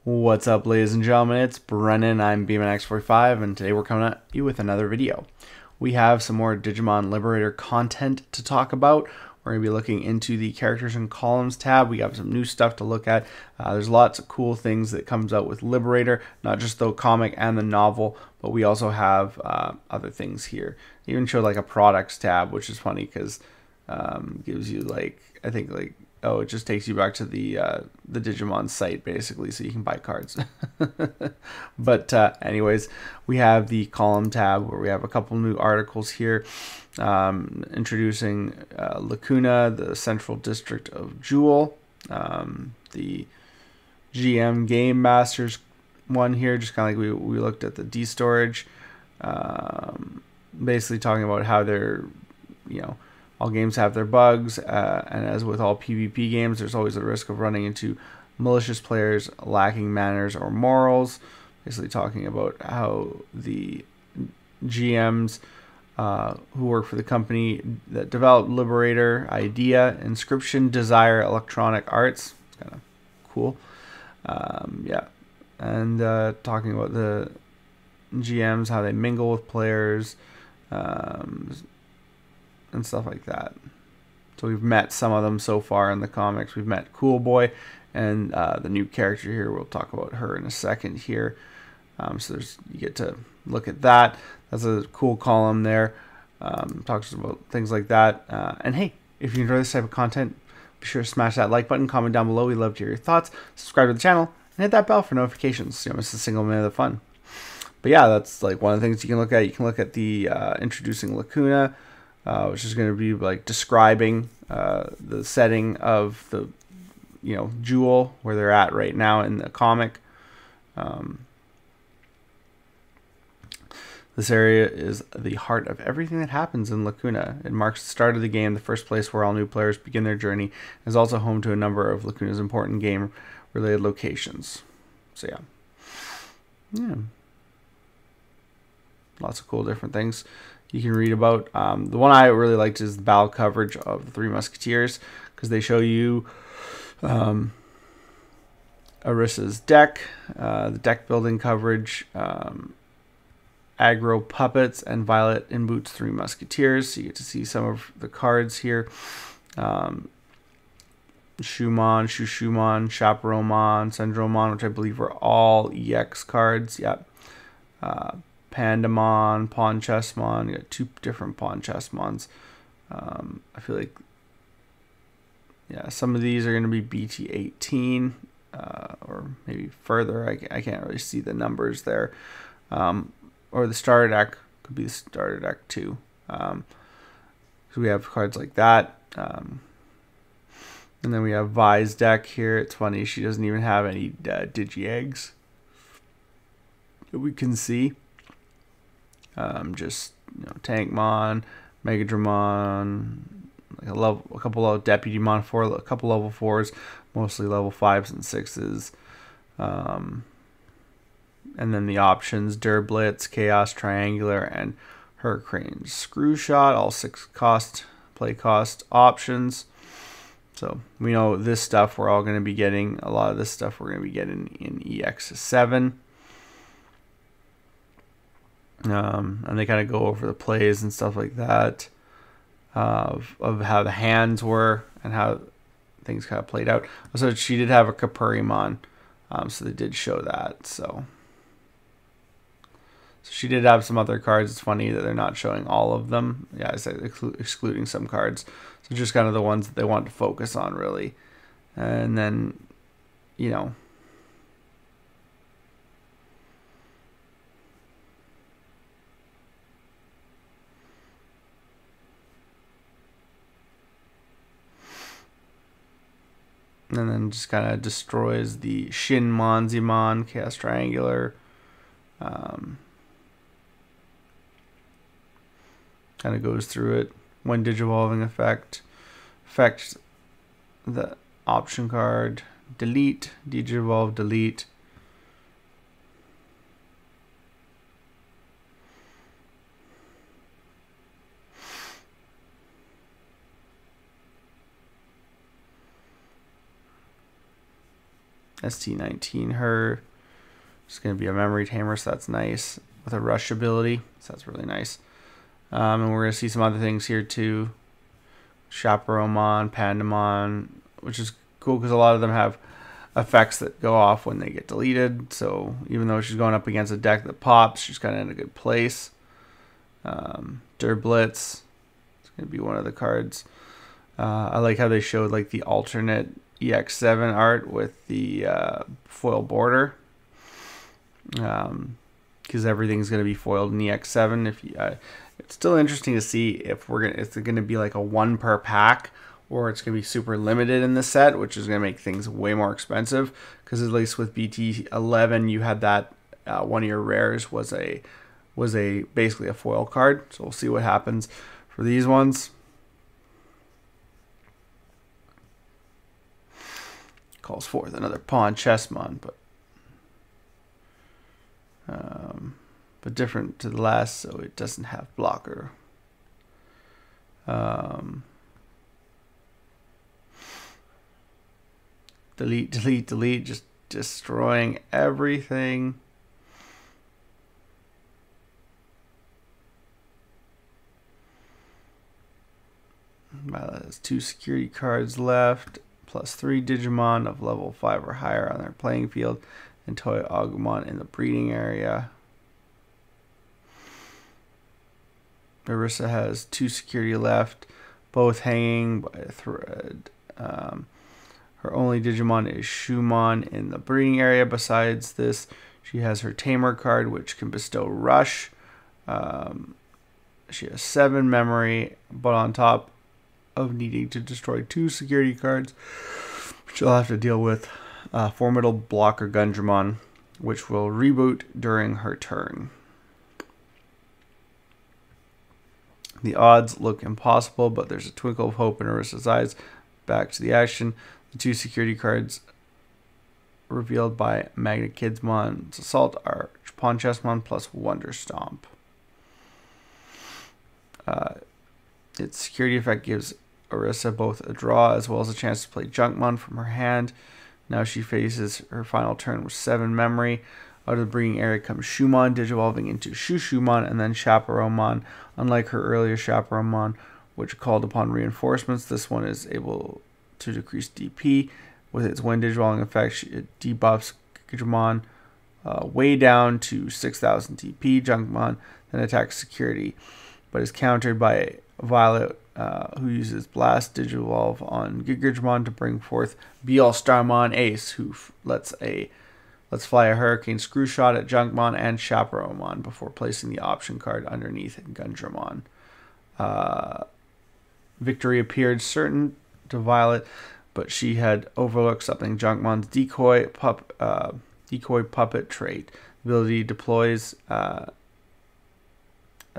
What's up, ladies and gentlemen? It's Brennan. I'm BeamonX45, and today we're coming at you with another video. We have some more Digimon Liberator content to talk about. We're going to be looking into the Characters and Columns tab. We got some new stuff to look at. There's lots of cool things that comes out with Liberator, not just the comic and the novel, but we also have other things here. They even showed like a products tab, which is funny because gives you it just takes you back to the Digimon site basically, so you can buy cards. But anyways, we have the column tab where we have a couple new articles here, introducing Lacuna, the Central District of Jewel, the GM Game Masters one here, just kind of like we looked at the D-Storage, basically talking about how they're, all games have their bugs, and as with all PvP games, there's always a risk of running into malicious players lacking manners or morals. Basically talking about how the GMs who work for the company that developed Liberator, Idea, Inscription, Desire, Electronic Arts. It's kind of cool. Yeah. And talking about the GMs, how they mingle with players, and stuff like that. So we've met some of them so far in the comics. We've met Cool Boy and the new character here. We'll talk about her in a second here. So you get to look at that. That's a cool column there. Talks about things like that. And hey, if you enjoy this type of content, be sure to smash that like button, comment down below. We'd love to hear your thoughts. Subscribe to the channel and hit that bell for notifications so you don't miss a single minute of the fun. But yeah, that's like one of the things you can look at. You can look at the introducing Lacuna, which is going to be like describing the setting of the Jewel, where they're at right now in the comic. This area is the heart of everything that happens in Lacuna. It marks the start of the game, the first place where all new players begin their journey. It is also home to a number of Lacuna's important game-related locations. So yeah, lots of cool different things you can read about. The one I really liked is the battle coverage of the Three Musketeers, because they show you Arisa's deck, the deck building coverage, Aggro Puppets, and Violet in Boots Three Musketeers. So you get to see some of the cards here. Shumon, Shushumon, Chaperonemon, Sendromon, which I believe are all EX cards. Yep. Pandamon, Pawn Chessmon. You got two different Pawn Chessmons. I feel like, yeah, some of these are going to be BT18 or maybe further. I can't really see the numbers there. Or the starter deck could be the starter deck too. So we have cards like that. And then we have Vi's deck here. It's funny, she doesn't even have any Digi-Eggs that we can see. Just Tankmon, Megadramon, like a couple of Deputymon, a couple level 4s, mostly level 5s and 6s. And then the options: Durblitz, Chaos, Triangular, and Hurricane. Screwshot, all 6 play cost options. So we know this stuff we're all going to be getting. A lot of this stuff we're going to be getting in EX7. And they kind of go over the plays and stuff like that, of how the hands were and how things kind of played out. So she did have a Capurimon, so they did show that. So she did have some other cards. It's funny that they're not showing all of them. Yeah, I said excluding some cards. So just kind of the ones that they want to focus on, really. And then, and then just kind of destroys the Shin Monzimon, Chaos Triangular. Kind of goes through it. When Digivolving effect. Affect the option card. Delete. Digivolve, delete. ST19 her. It's going to be a memory tamer, so that's nice. With a rush ability, so that's really nice. And we're going to see some other things here too. Chaperonemon, Pandamon, which is cool because a lot of them have effects that go off when they get deleted. So even though she's going up against a deck that pops, she's kind of in a good place. Durblitz, it's going to be one of the cards. I like how they showed like the alternate EX7 art with the foil border. Because everything's going to be foiled in EX7. If you, it's still interesting to see if it's going to be like a 1 per pack, or it's going to be super limited in the set, which is going to make things way more expensive. Because at least with BT11, you had that one of your rares was basically a foil card. So we'll see what happens for these ones. Calls forth another Pawn Chessmon, but different to the last, so it doesn't have blocker. Delete, delete, delete, just destroying everything. Violet has 2 security cards left, plus 3 Digimon of level 5 or higher on their playing field, and Toy Agumon in the breeding area. Arisa has 2 security left, both hanging by a thread. Her only Digimon is Shumon in the breeding area. Besides this, she has her Tamer card, which can bestow Rush. She has 7 memory, but on top of needing to destroy 2 security cards, she'll have to deal with Formidable Blocker Gundramon, which will reboot during her turn. The odds look impossible, but there's a twinkle of hope in Arisa's eyes. Back to the action. The 2 security cards revealed by Magnet Kidsmon's Assault are Pawn Chessmon plus Wonder Stomp. Its security effect gives Arisa both a draw as well as a chance to play Junkmon from her hand. Now she faces her final turn with 7 memory. Out of the breeding area comes Shumon, digivolving into Shushumon, and then Chaperonemon. Unlike her earlier Chaperonemon, which called upon reinforcements, this one is able to decrease DP. With its when digivolving effect, it debuffs Digimon way down to 6,000 DP. Junkmon then attacks security, but is countered by Violet, who uses Blast Digivolve on Gigerjamon to bring forth Beal Starmon Ace, who lets fly a Hurricane Screw Shot at Junkmon and Chaperonemon before placing the option card underneath Gundramon. Victory appeared certain to Violet, but she had overlooked something. Junkmon's decoy puppet trait. The ability deploys a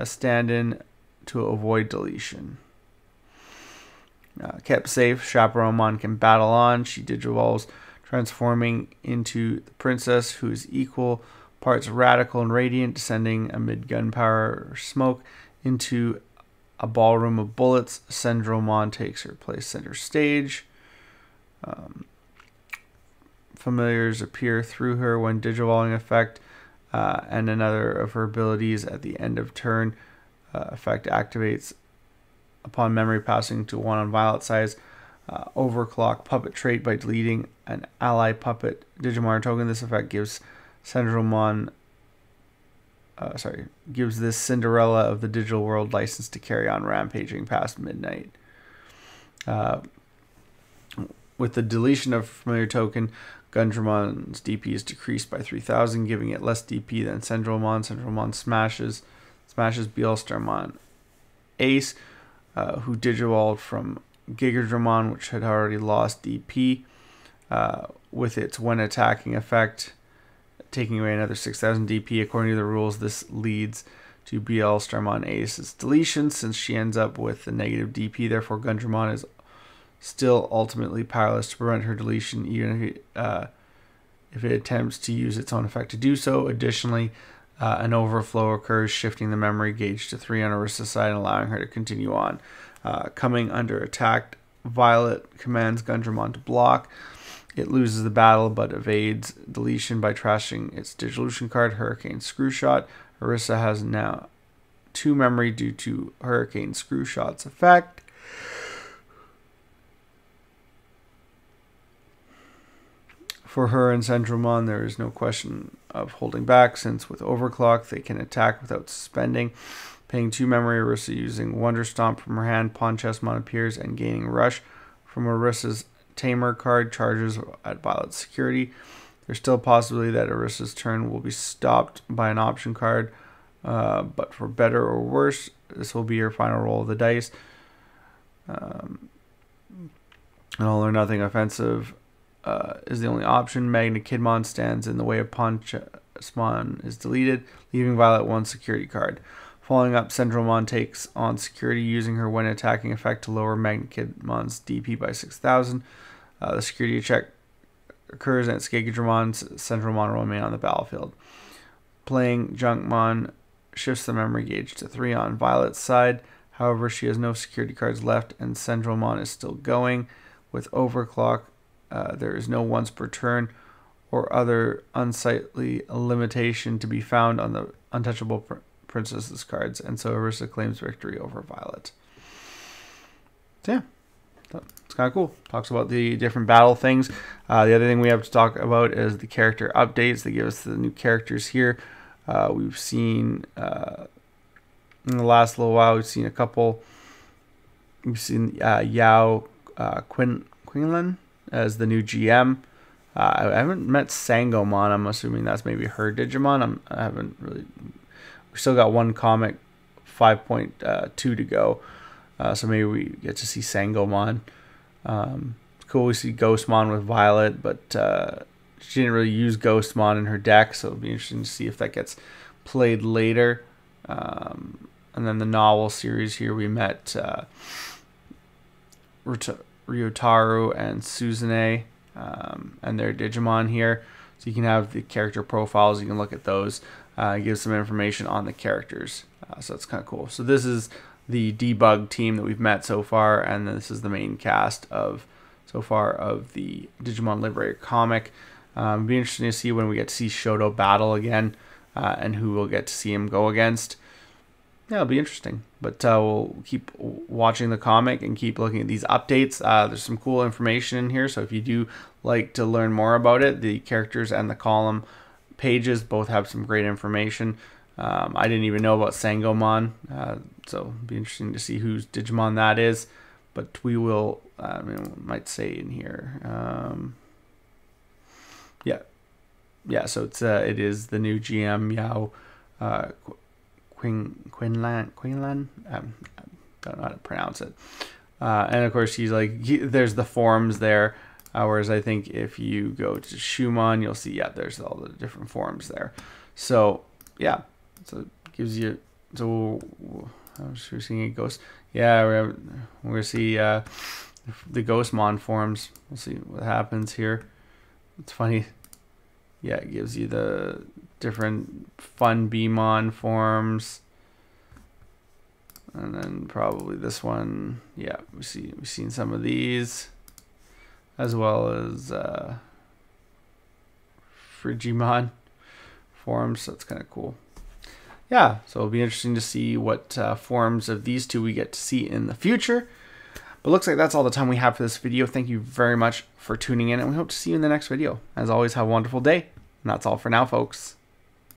stand-in to avoid deletion. Kept safe, Chaperonemon can battle on. She digivolves, transforming into the princess, who is equal parts radical and radiant, descending amid gunpowder or smoke into a ballroom of bullets. Sendromon takes her place center stage. Familiars appear through her when digivolving effect, and another of her abilities at the end of turn effect activates upon memory passing to 1 on Violet size. Overclock puppet trait by deleting an ally puppet Digimon token. This effect gives gives this Cinderella of the digital world license to carry on rampaging past midnight. With the deletion of familiar token, Gundramon's DP is decreased by 3,000, giving it less DP than Sendromon. Sendromon smashes Beelstarmon Ace, who digivolved from Gigardramon, which had already lost DP, with its when attacking effect, taking away another 6,000 DP. According to the rules, this leads to Beelstarmon Ace's deletion, since she ends up with the negative DP. Therefore, Gundramon is still ultimately powerless to prevent her deletion, even if it attempts to use its own effect to do so. Additionally, an overflow occurs, shifting the memory gauge to 3 on Arisa's side and allowing her to continue on. Coming under attack, Violet commands Gundramon to block. It loses the battle but evades deletion by trashing its Digivolution card, Hurricane Screwshot. Arisa has now 2 memory due to Hurricane Screwshot's effect. For her and Centralmon, there is no question of holding back, since with Overclock they can attack without suspending. Paying 2 memory, Arisa using Wonder Stomp from her hand, Pawn Chessmon appears, and gaining Rush from Arisa's Tamer card charges at Violet's security. There's still a possibility that Arisa's turn will be stopped by an option card, but for better or worse, this will be her final roll of the dice. An all or nothing offensive is the only option. Magna Kidmon stands in the way of Pawn Chessmon is deleted, leaving Violet 1 security card. Following up, Centralmon takes on security using her when attacking effect to lower Magna Kidmon's DP by 6,000. The security check occurs and Skagadramon, Centralmon will remain on the battlefield. Playing Junkmon shifts the memory gauge to 3 on Violet's side. However, she has no security cards left and Centralmon is still going. With Overclock, there is no once per turn or other unsightly limitation to be found on the untouchable princesses cards, and so Arisa claims victory over Violet. So yeah, it's kind of cool. Talks about the different battle things. The other thing we have to talk about is the character updates. They give us the new characters here. We've seen in the last little while, we've seen a couple. We've seen Yao Quinlan as the new GM. I haven't met Sangomon. I'm assuming that's maybe her Digimon. I haven't really. We still got one comic, 5.2 to go. So maybe we get to see Sangomon. Cool, we see Ghostmon with Violet, but she didn't really use Ghostmon in her deck, so it'll be interesting to see if that gets played later. And then the novel series here, we met Ryotaro and Suzune and their Digimon here. So you can have the character profiles, you can look at those, give some information on the characters. So that's kind of cool. So this is the debug team that we've met so far, and this is the main cast of so far of the Digimon Liberator comic. It'll be interesting to see when we get to see Shoto battle again, and who we'll get to see him go against. Yeah, it'll be interesting. But we'll keep watching the comic and keep looking at these updates. There's some cool information in here, so if you do like to learn more about it, the characters and the column pages both have some great information. I didn't even know about Sangomon, so it'll be interesting to see whose Digimon that is. But we will, might say in here, yeah. So it is the new GM Yao Quinlan. I don't know how to pronounce it. And of course, there's the forms there. Whereas I think if you go to Shumon, you'll see, there's all the different forms there. So yeah, so it gives you. So we're seeing a ghost. Yeah, we're gonna see the Ghostmon forms. We'll see what happens here. It's funny. Yeah, it gives you the different fun Beemon forms. And then probably this one. Yeah, we've seen some of these, as well as Frigimon forms. So that's kind of cool. Yeah, so it'll be interesting to see what forms of these two we get to see in the future. But looks like that's all the time we have for this video. Thank you very much for tuning in, and we hope to see you in the next video. As always, have a wonderful day. And that's all for now, folks.